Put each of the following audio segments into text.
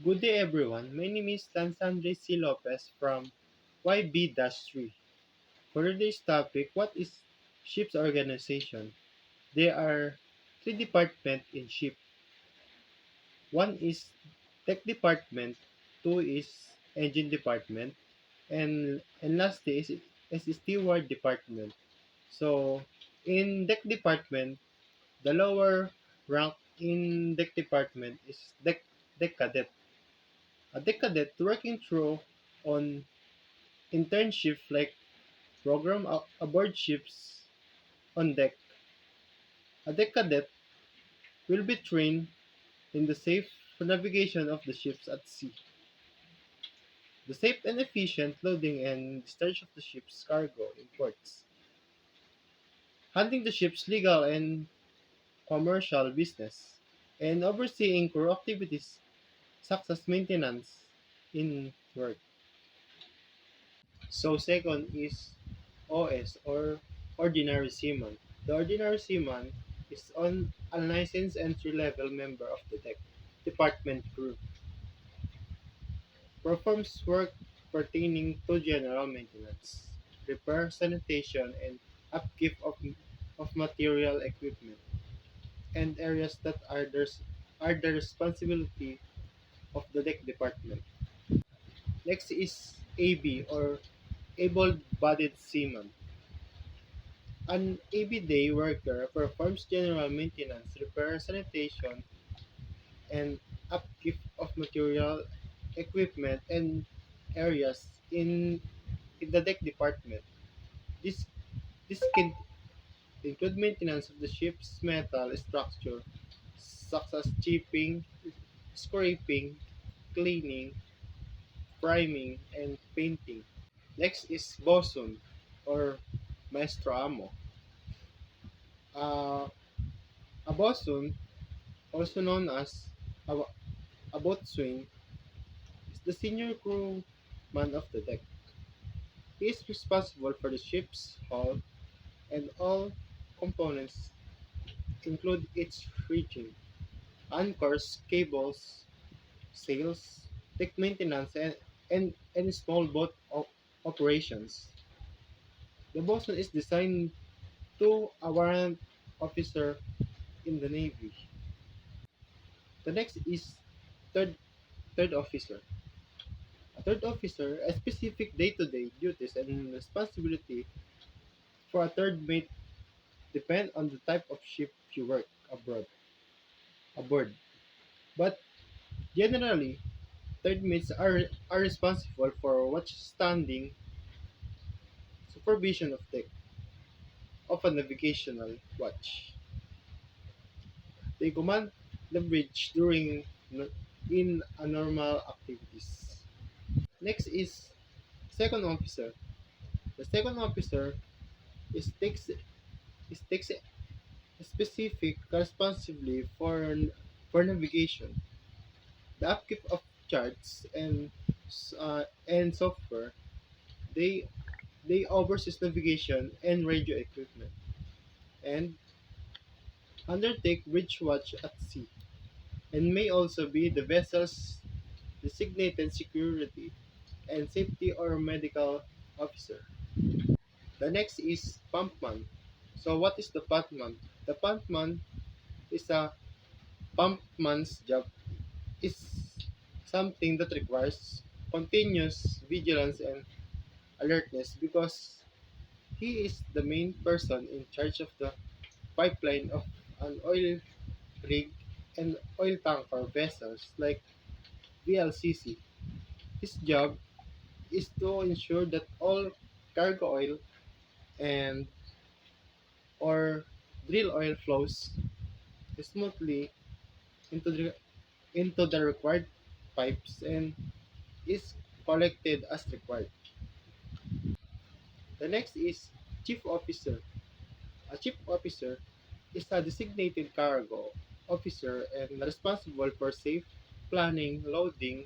Good day everyone, my name is Lansandre C. Lopez from YB-3. For today's topic, what is ship's organization? There are three departments in ship. One is tech department, two is engine department, and lastly is steward department. So in deck department, the lower rank in deck department is deck cadet. A deck cadet working through on internship like program aboard ships on deck. A deck cadet will be trained in the safe navigation of the ships at sea, the safe and efficient loading and discharge of the ship's cargo in ports, handling the ship's legal and commercial business, and overseeing crew activities such as maintenance in work. So second is OS or ordinary seaman. The ordinary seaman is an unlicensed entry-level member of the deck department crew, performs work pertaining to general maintenance, repair, sanitation, and upkeep of material equipment, and areas that are the responsibility of the deck department. Next is AB or able-bodied seaman. An everyday worker performs general maintenance, repair, sanitation, and upkeep of material, equipment, and areas in the deck department. This, this can include maintenance of the ship's metal structure, such as chipping, scraping, cleaning, priming, and painting. Next is bosun or maestro amo. Uh, a bosun, also known as a, a boatswain, is the senior crewman of the deck. He is responsible for the ship's hull and all components, include its rigging, anchors, cables, sails, deck maintenance, and small boat operations. The bosun is designed to a warrant officer in the Navy. The next is third third officer. A third officer, a specific day-to-day duties and responsibility for a third mate depend on the type of ship you work aboard. But generally, third mates are responsible for watch standing, supervision of deck of a navigational watch. They command the bridge during in a normal activities. Next is second officer. The second officer is takes specific responsibility for navigation, the upkeep of charts and software. They they oversee navigation and radio equipment and undertake bridge watch at sea, and may also be the vessel's designated security and safety or medical officer. The next is pumpman. So what is the pumpman? The pumpman is a pumpman's job is something that requires continuous vigilance and alertness because he is the main person in charge of the pipeline of an oil rig and oil tanker vessels like VLCC. His job is to ensure that all cargo oil and or drill oil flows smoothly into the required pipes and is collected as required. The next is chief officer. A chief officer is a designated cargo officer and responsible for safe planning, loading,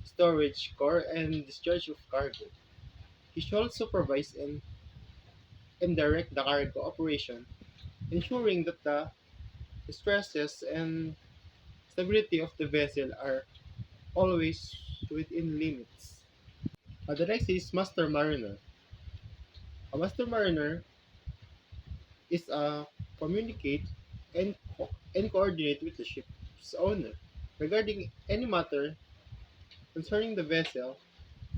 storage, core, and discharge of cargo. He should supervise and direct the cargo operation, ensuring that the stresses and stability of the vessel are always within limits. The next is Master Mariner. A Master Mariner is a communicate and coordinate with the ship's owner regarding any matter concerning the vessel,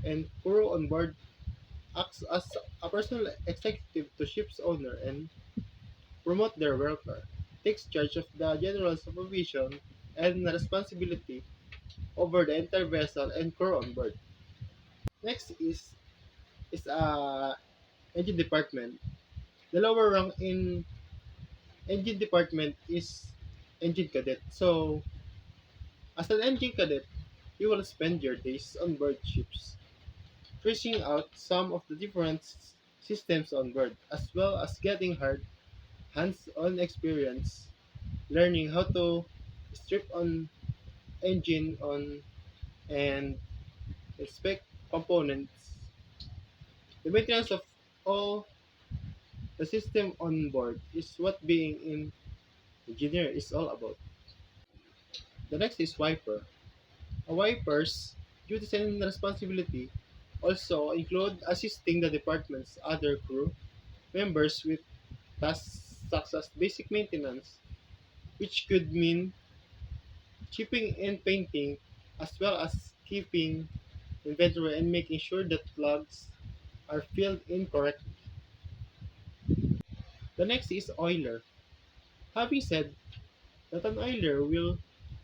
and crew on board acts as a personal executive to ship's owner and promote their welfare, takes charge of the general supervision and responsibility over the entire vessel and crew on board. Next is engine department. The lower rank in engine department is engine cadet. So as an engine cadet, you will spend your days on board ships, tracing out some of the different systems on board, as well as getting hard hands-on experience, learning how to strip on engine on and inspect components. The maintenance of all the system on board is what being an engineer is all about. The next is wiper. A wiper's duties and responsibility also include assisting the department's other crew members with tasks such as basic maintenance, which could mean chipping and painting, as well as keeping inventory and making sure that logs are filled in correctly. The next is oiler. Having said that an oiler will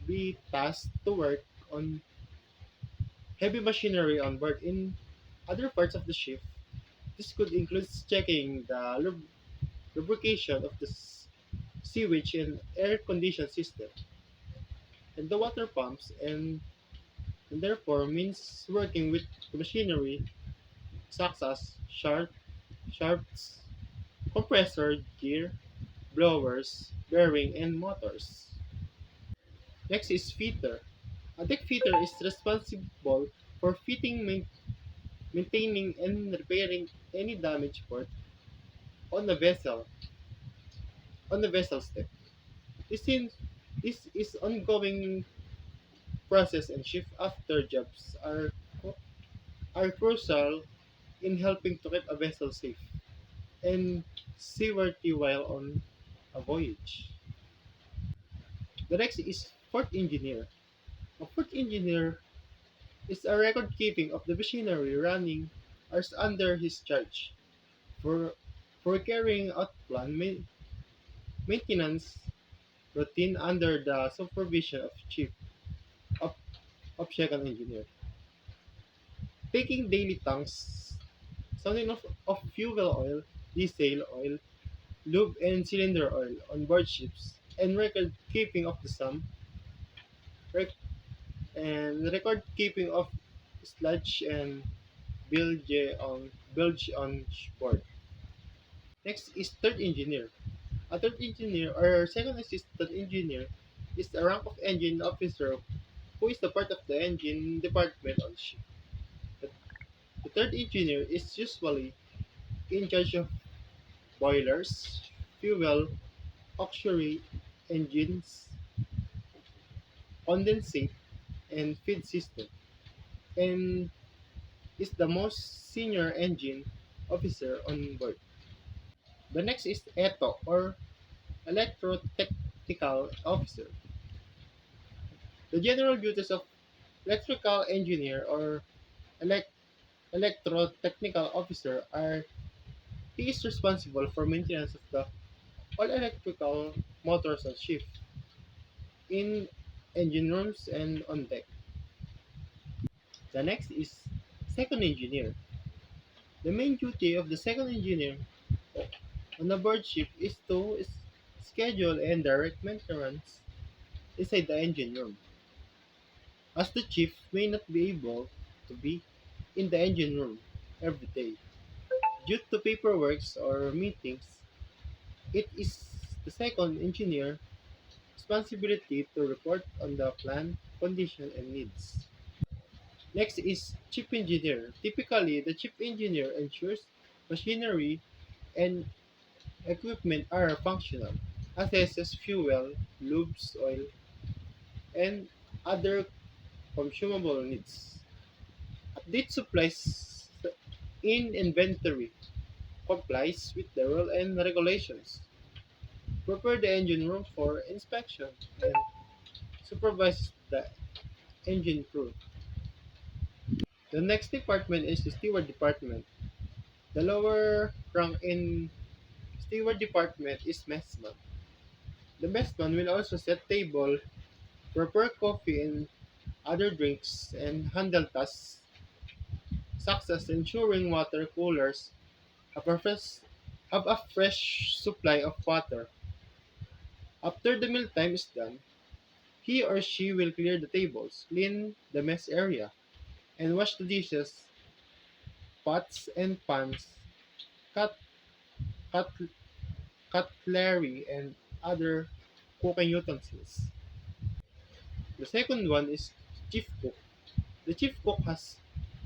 be tasked to work on heavy machinery on board in other parts of the ship, this could include checking the lubrication of the sewage and air condition system and the water pumps, and therefore means working with the machinery such as shafts, compressor gear, blowers, bearing, and motors. Next is fitter. A deck fitter is responsible for fitting, maintaining, and repairing any damaged part on the vessel on the vessel's deck. This is, this is ongoing process, and shift after jobs are crucial in helping to keep a vessel safe and seaworthy while on a voyage. The next is port engineer. A port engineer is a record keeping of the machinery running as under his charge for carrying out maintenance routine under the supervision of chief of, second engineer. Taking daily tanks, something of fuel oil, diesel oil, lube and cylinder oil on board ships, and record keeping of the sum, rec- and record keeping of sludge and bilge on board. Next is third engineer. A third engineer or second assistant engineer is the rank of engine officer who is the part of the engine department on ship. The, the third engineer is usually in charge of boilers, fuel, auxiliary engines, condensate, and feed system, and is the most senior engine officer on board. The next is ETO or Electrotechnical Officer. The general duties of electrical engineer or elect- electrotechnical officer are he is responsible for maintenance of the all electrical motors on ship, in engine rooms and on deck. The next is second engineer. The main duty of the second engineer on a bird ship is to schedule and direct maintenance inside the engine room, as the chief may not be able to be in the engine room every day. Due to paperwork or meetings, it is the second engineer responsibility to report on the plan, condition, and needs. Next is chief engineer. Typically, the chief engineer ensures machinery and equipment are functional, assesses fuel, lubes, oil, and other consumable needs. Update supplies in inventory. Complies with the rule and regulations. Prepare the engine room for inspection and supervise the engine crew. The next department is the steward department. The lower rank in steward department is messman. The messman will also set table, prepare coffee and other drinks, and handle tasks such as ensuring water coolers have a fresh supply of water. After the mealtime is done, he or she will clear the tables, clean the mess area, and wash the dishes, pots and pans, cut, cut, cutlery, and other cooking utensils. The second one is chief cook. The chief cook has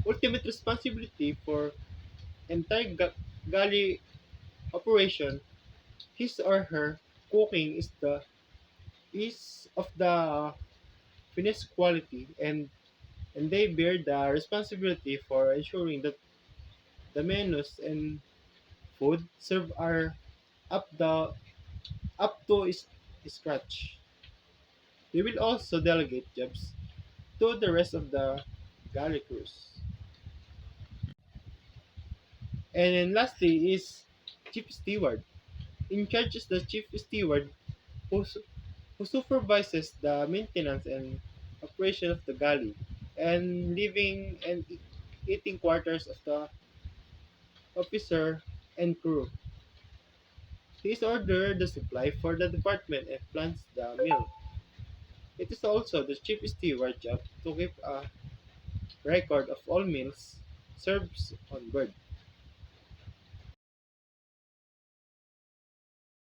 ultimate responsibility for entire galley operation. His or her cooking is of the finest quality, and they bear the responsibility for ensuring that the menus and food served are up the up to scratch. They will also delegate jobs to the rest of the galley crews. And then lastly is chief steward. In charge is the chief steward who, who supervises the maintenance and operation of the galley and living and eating quarters of the officer and crew. He is ordered the supply for the department and plans the meal. It is also the chief steward job to keep a record of all meals served on board.